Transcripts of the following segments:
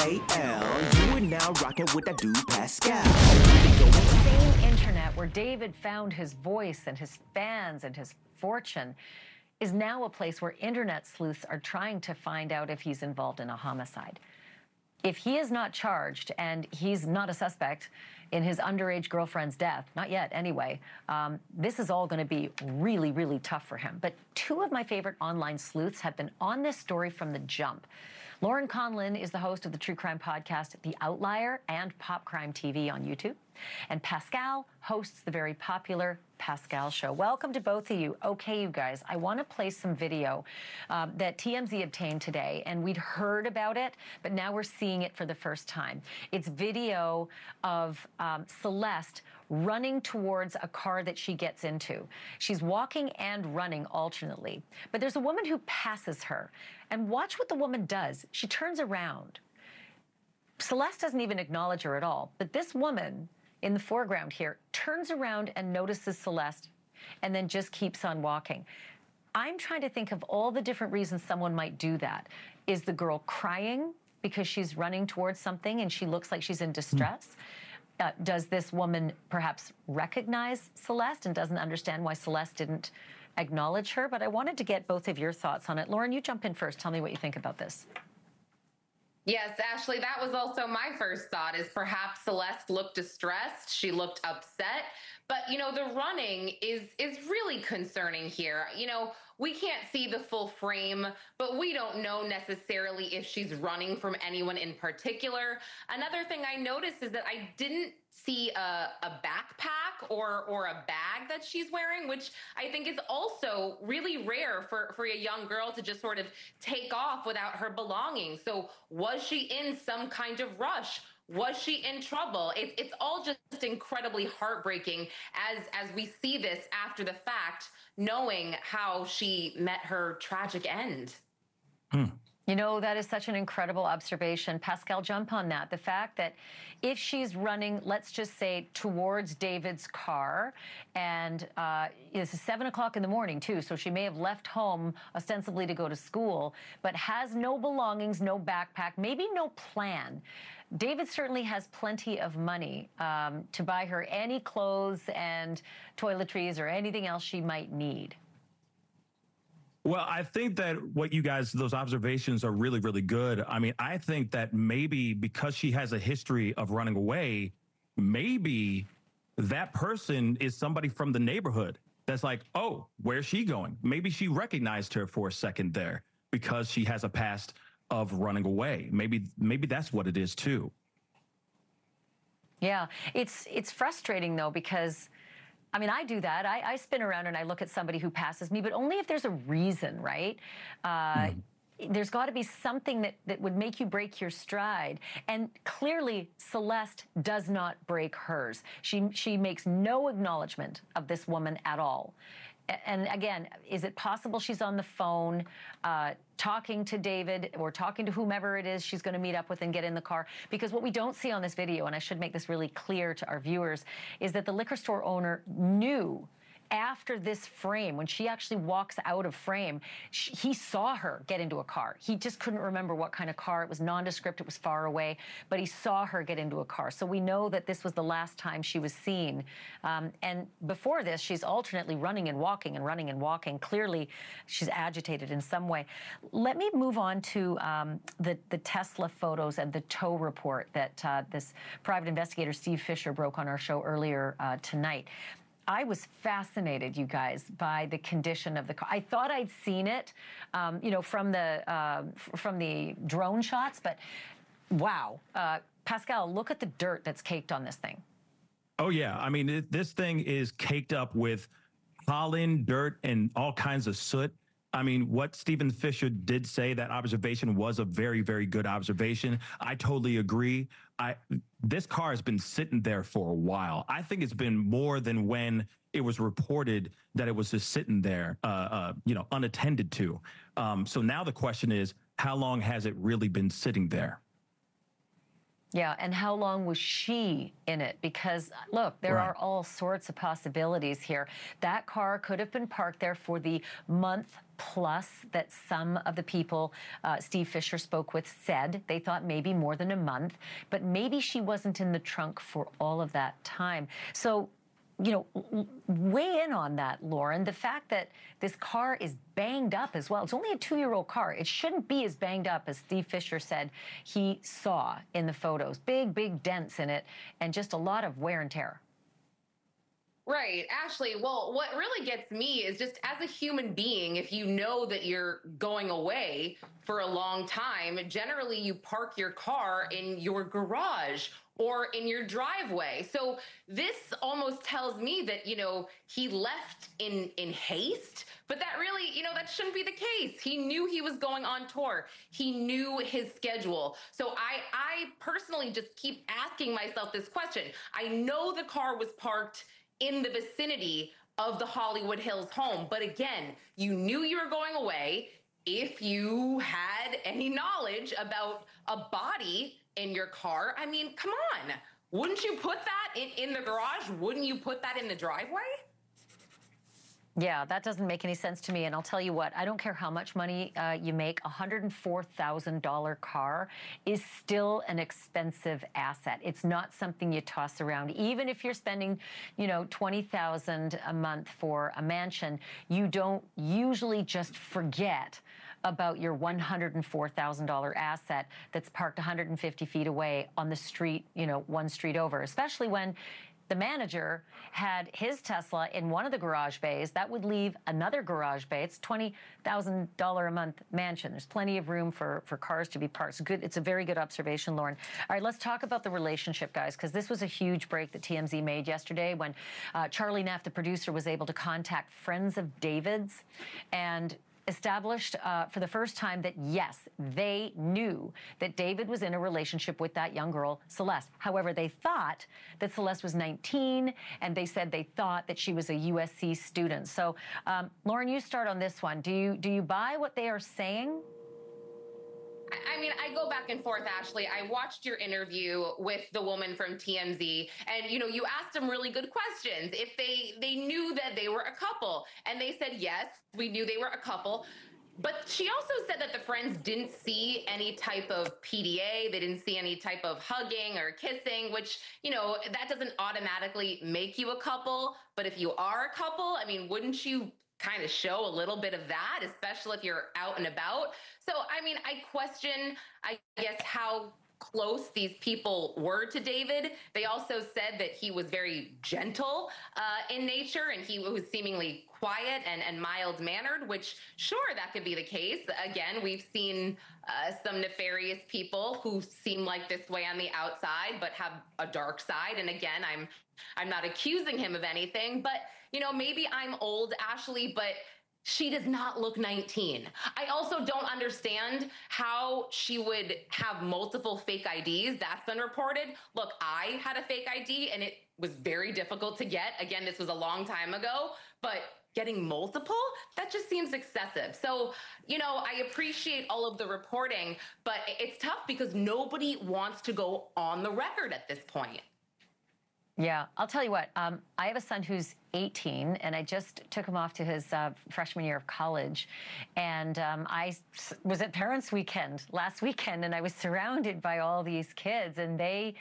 You are now rocking with that dude Pascal. The same internet where David found his voice and his fans and his fortune is now a place where internet sleuths are trying to find out if he's involved in a homicide. If he is not charged and he's not a suspect in his underage girlfriend's death, not yet anyway, this is all going to be really, really tough for him. But two of my favorite online sleuths have been on this story from the jump. Lauren Conlin is the host of the true crime podcast The Outlier and Pop Crime TV on YouTube. And Pascal hosts the very popular Pascal Show. Welcome to both of you. Okay, you guys, I want to play some video that TMZ obtained today, and we'd heard about it, but now we're seeing it for the first time. It's video of Celeste running towards a car that she gets into. She's walking and running alternately, but there's a woman who passes her. And watch what the woman does. She turns around. Celeste doesn't even acknowledge her at all, but this woman in the foreground here turns around and notices Celeste and then just keeps on walking. I'm trying to think of all the different reasons someone might do that. Is the girl crying because she's running towards something and she looks like she's in distress? Does this woman perhaps recognize Celeste and doesn't understand why Celeste didn't acknowledge her? But I wanted to get both of your thoughts on it. Lauren, you jump in first. Tell me what you think about this. Yes, Ashleigh, that was also my first thought, is perhaps Celeste looked distressed. She looked upset. But, you know, the running is really concerning here. You know, we can't see the full frame, but we don't know necessarily if she's running from anyone in particular. Another thing I noticed is that I didn't see a backpack or a bag that she's wearing, which I think is also really rare for a young girl to just sort of take off without her belongings. So was she in some kind of rush? Was she in trouble? It's all just incredibly heartbreaking as we see this after the fact, knowing how she met her tragic end. You know, that is such an incredible observation. Pascal, jump on that. The fact that if she's running, let's just say, towards David's car, and it's 7 o'clock in the morning, too, so she may have left home ostensibly to go to school, but has no belongings, no backpack, maybe no plan. David certainly has plenty of money to buy her any clothes and toiletries or anything else she might need. Well, I think that what you guys, those observations are really, really good. I mean, I think that maybe because she has a history of running away, maybe that person is somebody from the neighborhood that's like, oh, where's she going? Maybe she recognized her for a second there because she has a past of running away. Maybe that's what it is, too. Yeah, it's frustrating, though, because I mean, I do that. I spin around and I look at somebody who passes me, but only if there's a reason, right? There's got to be something that would make you break your stride. And clearly, Celeste does not break hers. She makes no acknowledgement of this woman at all. And again, is it possible she's on the phone talking to David or talking to whomever it is she's going to meet up with and get in the car? Because what we don't see on this video, and I should make this really clear to our viewers, is that the liquor store owner knew after this frame, when she actually walks out of frame, he saw her get into a car. He just couldn't remember what kind of car. It was nondescript. It was far away, but he saw her get into a car. So we know that this was the last time she was seen. And before this, she's alternately running and walking and running and walking. Clearly, she's agitated in some way. Let me move on to the Tesla photos and the tow report that this private investigator, Steve Fisher, broke on our show earlier tonight. I was fascinated, you guys, by the condition of the car. I thought I'd seen it, you know, from the drone shots, but wow. Pascal, look at the dirt that's caked on this thing. Oh, yeah. I mean, this thing is caked up with pollen, dirt, and all kinds of soot. I mean, what Stephen Fisher did say, that observation was a very, very good observation. I totally agree. This car has been sitting there for a while. I think it's been more than when it was reported that it was just sitting there, you know, unattended to. So now the question is, how long has it really been sitting there? Yeah, and how long was she in it? Because, look, there are all sorts of possibilities here. That car could have been parked there for the month plus that some of the people Steve Fisher spoke with said. They thought maybe more than a month, but maybe she wasn't in the trunk for all of that time. So, you know, weigh in on that, Lauren. The fact that this car is banged up as well. It's only a 2-year-old car. It shouldn't be as banged up as Steve Fisher said he saw in the photos. Big, big dents in it and just a lot of wear and tear. Right, Ashleigh. Well, what really gets me is just as a human being, if you know that you're going away for a long time, generally you park your car in your garage or in your driveway. So this almost tells me that, you know, he left in haste, but that really, you know, that shouldn't be the case. He knew he was going on tour. He knew his schedule. So I personally just keep asking myself this question. I know the car was parked in the vicinity of the Hollywood Hills home. But again, you knew you were going away. If you had any knowledge about a body in your car, I mean, come on. Wouldn't you put that in the garage? Wouldn't you put that in the driveway? Yeah, that doesn't make any sense to me. And I'll tell you what, I don't care how much money you make, a $104,000 car is still an expensive asset. It's not something you toss around. Even if you're spending, you know, $20,000 a month for a mansion, you don't usually just forget about your $104,000 asset that's parked 150 feet away on the street, you know, one street over, especially when the manager had his Tesla in one of the garage bays. That would leave another garage bay. It's $20,000 a month mansion. There's plenty of room for cars to be parked. It's good. It's a very good observation, Lauren. All right, let's talk about the relationship, guys, because this was a huge break that TMZ made yesterday when Charlie Neff, the producer, was able to contact friends of David's and established for the first time that, yes, they knew that David was in a relationship with that young girl, Celeste. However, they thought that Celeste was 19, and they said they thought that she was a USC student. So, Lauren, you start on this one. Do you buy what they are saying? I mean, I go back and forth, Ashleigh. I watched your interview with the woman from TMZ, and, you know, you asked them really good questions. If they knew that they were a couple, and they said, yes, we knew they were a couple. But she also said that the friends didn't see any type of PDA. They didn't see any type of hugging or kissing, which, you know, that doesn't automatically make you a couple. But if you are a couple, I mean, wouldn't you kind of show a little bit of that, especially if you're out and about? So, I mean, I question, I guess, how close these people were to David. They also said that he was very gentle in nature, and he was seemingly quiet and mild-mannered, which, sure, that could be the case. Again, we've seen some nefarious people who seem like this way on the outside, but have a dark side. And again, I'm not accusing him of anything, but, you know, maybe I'm old, Ashleigh, but she does not look 19. I also don't understand how she would have multiple fake IDs. That's been reported. Look, I had a fake ID and it was very difficult to get. Again, this was a long time ago, but getting multiple, that just seems excessive. So, you know, I appreciate all of the reporting, but it's tough because nobody wants to go on the record at this point. Yeah, I'll tell you what, I have a son who's 18, and I just took him off to his freshman year of college. And I was at Parents' Weekend last weekend, and I was surrounded by all these kids, and they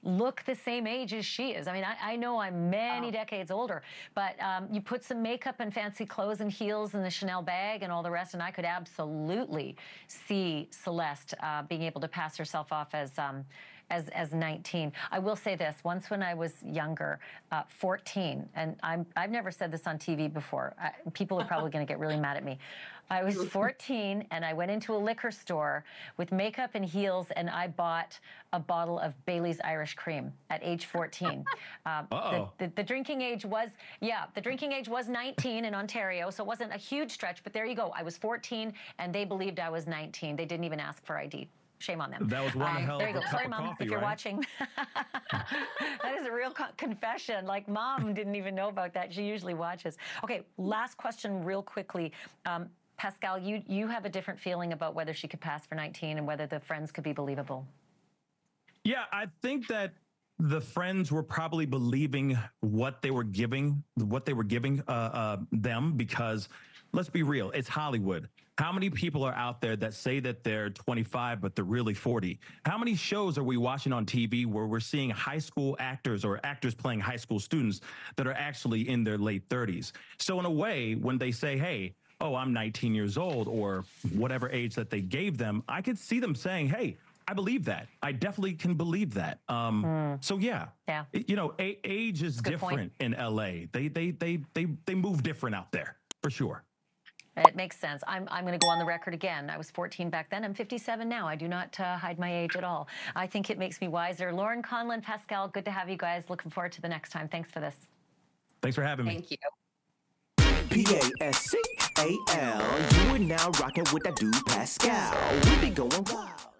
look the same age as she is. I mean, I know I'm many decades older, but you put some makeup and fancy clothes and heels and the Chanel bag and all the rest, and I could absolutely see Celeste being able to pass herself off as 19. I will say this, once when I was younger, 14, and I've never said this on TV before. People are probably going to get really mad at me. I was 14, and I went into a liquor store with makeup and heels, and I bought a bottle of Bailey's Irish Cream at age 14. The drinking age was, the drinking age was 19 in Ontario, so it wasn't a huge stretch, but there you go. I was 14, and they believed I was 19. They didn't even ask for ID. Shame on them. That was one hell there of you a go. cup Sorry, of Mom, coffee, if you're right? watching. That is a real confession. Like, Mom didn't even know about that. She usually watches. Okay, last question real quickly. Pascal, you have a different feeling about whether she could pass for 19 and whether the friends could be believable. Yeah, I think that the friends were probably believing what they were giving them, because let's be real, it's Hollywood. How many people are out there that say that they're 25 but they're really 40? How many shows are we watching on TV where we're seeing high school actors or actors playing high school students that are actually in their late 30s? So in a way, when they say, hey, oh, I'm 19 years old, or whatever age that they gave them, I could see them saying, hey, I believe that. I definitely can believe that. So yeah, you know, age is different in LA. They move different out there for sure. It makes sense. I'm going to go on the record again. I was 14 back then. I'm 57 now. I do not hide my age at all. I think it makes me wiser. Lauren, Conlon, Pascal, good to have you guys. Looking forward to the next time. Thanks for this. Thanks for having me. Thank you. Pascal, you are now rocking with that dude Pascal. We be going wild.